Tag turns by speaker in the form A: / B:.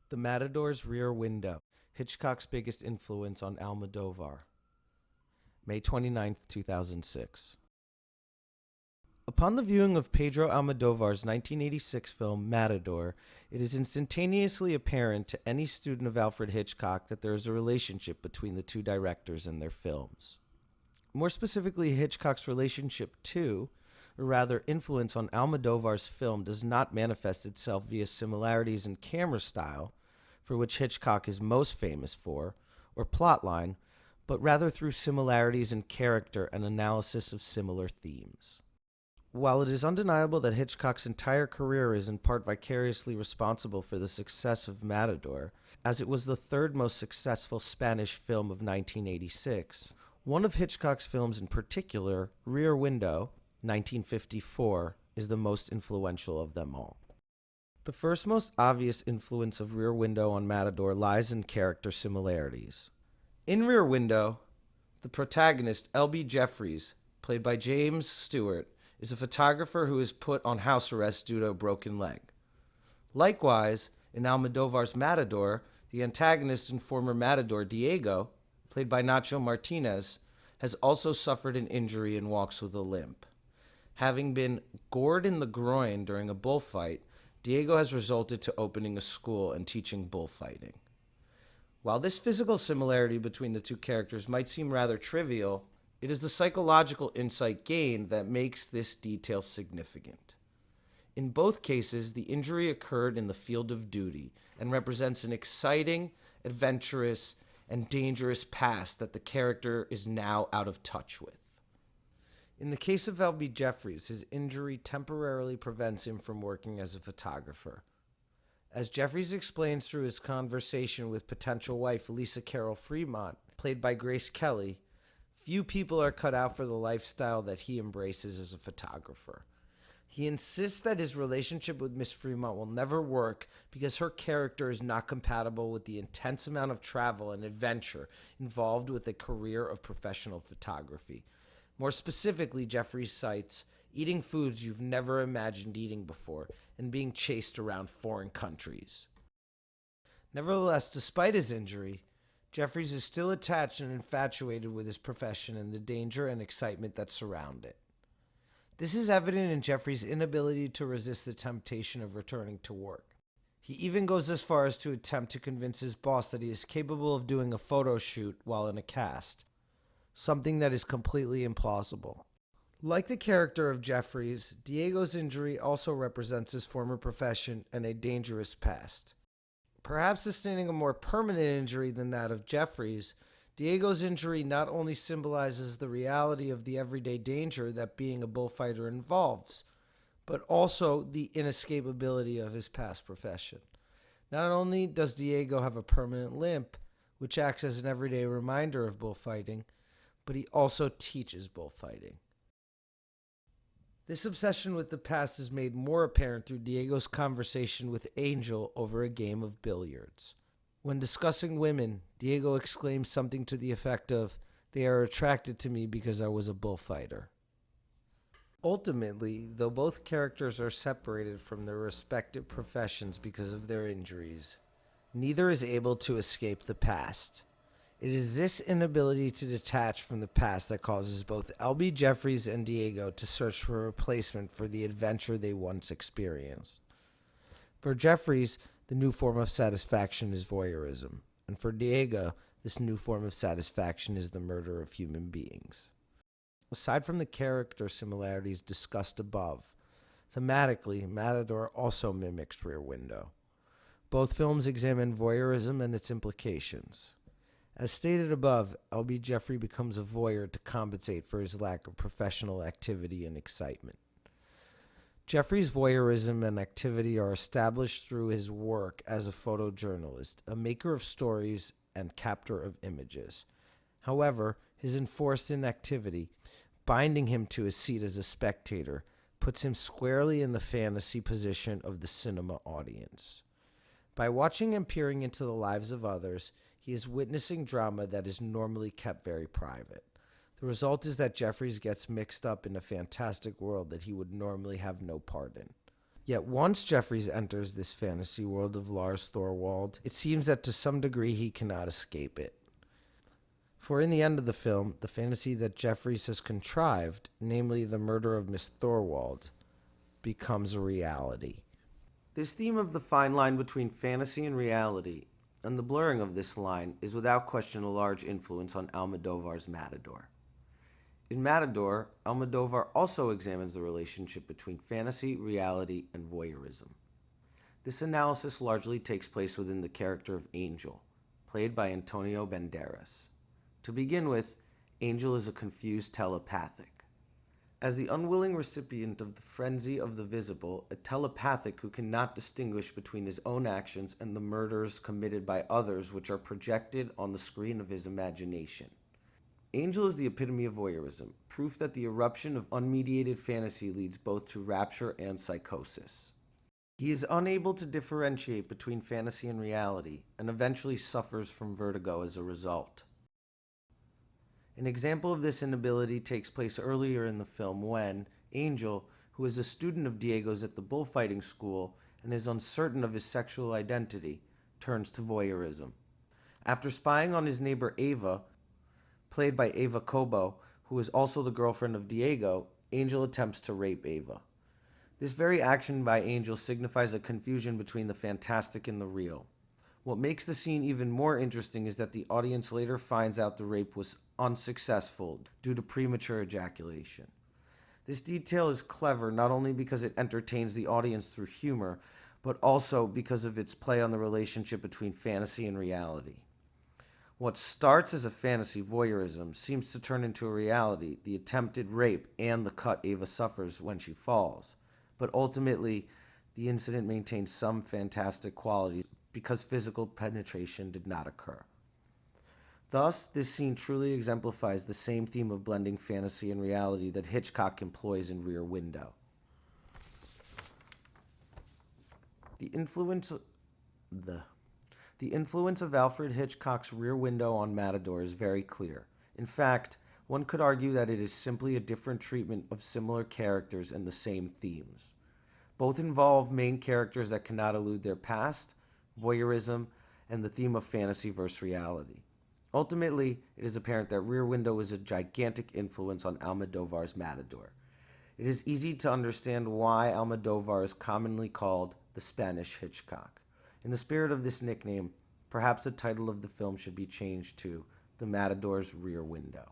A: The Matador's Rear Window, Hitchcock's biggest influence on Almodovar. May 29, 2006. Upon the viewing of Pedro Almodovar's 1986 film Matador, it is instantaneously apparent to any student of Alfred Hitchcock that there is a relationship between the two directors and their films. More specifically, Hitchcock's relationship to, or rather influence on Almodovar's film, does not manifest itself via similarities in camera style, for which Hitchcock is most famous for, or plotline, but rather through similarities in character and analysis of similar themes. While it is undeniable that Hitchcock's entire career is in part vicariously responsible for the success of Matador, as it was the third most successful Spanish film of 1986, one of Hitchcock's films in particular, Rear Window, 1954, is the most influential of them all. The first most obvious influence of Rear Window on Matador lies in character similarities. In Rear Window, the protagonist, L.B. Geoffreys, played by James Stewart, is a photographer who is put on house arrest due to a broken leg. Likewise, in Almodovar's Matador, the antagonist and former Matador, Diego, played by Nacho Martinez, has also suffered an injury and walks with a limp. Having been gored in the groin during a bullfight, Diego has resulted to opening a school and teaching bullfighting. While this physical similarity between the two characters might seem rather trivial, it is the psychological insight gained that makes this detail significant. In both cases, the injury occurred in the field of duty and represents an exciting, adventurous, and dangerous past that the character is now out of touch with. In the case of L.B. Geoffreys, his injury temporarily prevents him from working as a photographer. As Geoffreys explains through his conversation with potential wife Lisa Carol Fremont, played by Grace Kelly, few people are cut out for the lifestyle that he embraces as a photographer. He insists that his relationship with Miss Fremont will never work because her character is not compatible with the intense amount of travel and adventure involved with a career of professional photography. More specifically, Geoffreys cites eating foods you've never imagined eating before and being chased around foreign countries. Nevertheless, despite his injury, Geoffreys is still attached and infatuated with his profession and the danger and excitement that surround it. This is evident in Geoffreys' inability to resist the temptation of returning to work. He even goes as far as to attempt to convince his boss that he is capable of doing a photo shoot while in a cast, something that is completely implausible. Like the character of Geoffreys, Diego's injury also represents his former profession and a dangerous past. Perhaps sustaining a more permanent injury than that of Geoffreys, Diego's injury not only symbolizes the reality of the everyday danger that being a bullfighter involves, but also the inescapability of his past profession. Not only does Diego have a permanent limp, which acts as an everyday reminder of bullfighting, but he also teaches bullfighting. This obsession with the past is made more apparent through Diego's conversation with Angel over a game of billiards. When discussing women, Diego exclaims something to the effect of, "They are attracted to me because I was a bullfighter." Ultimately, though both characters are separated from their respective professions because of their injuries, neither is able to escape the past. It is this inability to detach from the past that causes both L.B. Geoffreys and Diego to search for a replacement for the adventure they once experienced. For Geoffreys, the new form of satisfaction is voyeurism, and for Diego, this new form of satisfaction is the murder of human beings. Aside from the character similarities discussed above, thematically, Matador also mimics Rear Window. Both films examine voyeurism and its implications. As stated above, L.B. Geoffrey becomes a voyeur to compensate for his lack of professional activity and excitement. Geoffrey's voyeurism and activity are established through his work as a photojournalist, a maker of stories and captor of images. However, his enforced inactivity, binding him to his seat as a spectator, puts him squarely in the fantasy position of the cinema audience. By watching and peering into the lives of others, he is witnessing drama that is normally kept very private. The result is that Geoffreys gets mixed up in a fantastic world that he would normally have no part in. Yet once Geoffreys enters this fantasy world of Lars Thorwald, it seems that to some degree he cannot escape it. For in the end of the film, the fantasy that Geoffreys has contrived, namely the murder of Miss Thorwald, becomes a reality. This theme of the fine line between fantasy and reality, and the blurring of this line, is without question a large influence on Almodovar's Matador. In Matador, Almodovar also examines the relationship between fantasy, reality, and voyeurism. This analysis largely takes place within the character of Angel, played by Antonio Banderas. To begin with, Angel is a confused telepathic. As the unwilling recipient of the frenzy of the visible, a telepathic who cannot distinguish between his own actions and the murders committed by others which are projected on the screen of his imagination. Angel is the epitome of voyeurism, proof that the eruption of unmediated fantasy leads both to rapture and psychosis. He is unable to differentiate between fantasy and reality, and eventually suffers from vertigo as a result. An example of this inability takes place earlier in the film when Angel, who is a student of Diego's at the bullfighting school and is uncertain of his sexual identity, turns to voyeurism. After spying on his neighbor Ava, played by Ava Cobo, who is also the girlfriend of Diego, Angel attempts to rape Ava. This very action by Angel signifies a confusion between the fantastic and the real. What makes the scene even more interesting is that the audience later finds out the rape was unsuccessful due to premature ejaculation. This detail is clever not only because it entertains the audience through humor, but also because of its play on the relationship between fantasy and reality. What starts as a fantasy voyeurism seems to turn into a reality, the attempted rape and the cut Ava suffers when she falls. But ultimately, the incident maintains some fantastic qualities because physical penetration did not occur. Thus, this scene truly exemplifies the same theme of blending fantasy and reality that Hitchcock employs in Rear Window. The influence of Alfred Hitchcock's Rear Window on Matador is very clear. In fact, one could argue that it is simply a different treatment of similar characters and the same themes. Both involve main characters that cannot elude their past, voyeurism, and the theme of fantasy versus reality. Ultimately, it is apparent that Rear Window is a gigantic influence on Almodovar's Matador. It is easy to understand why Almodovar is commonly called the Spanish Hitchcock. In the spirit of this nickname, perhaps the title of the film should be changed to The Matador's Rear Window.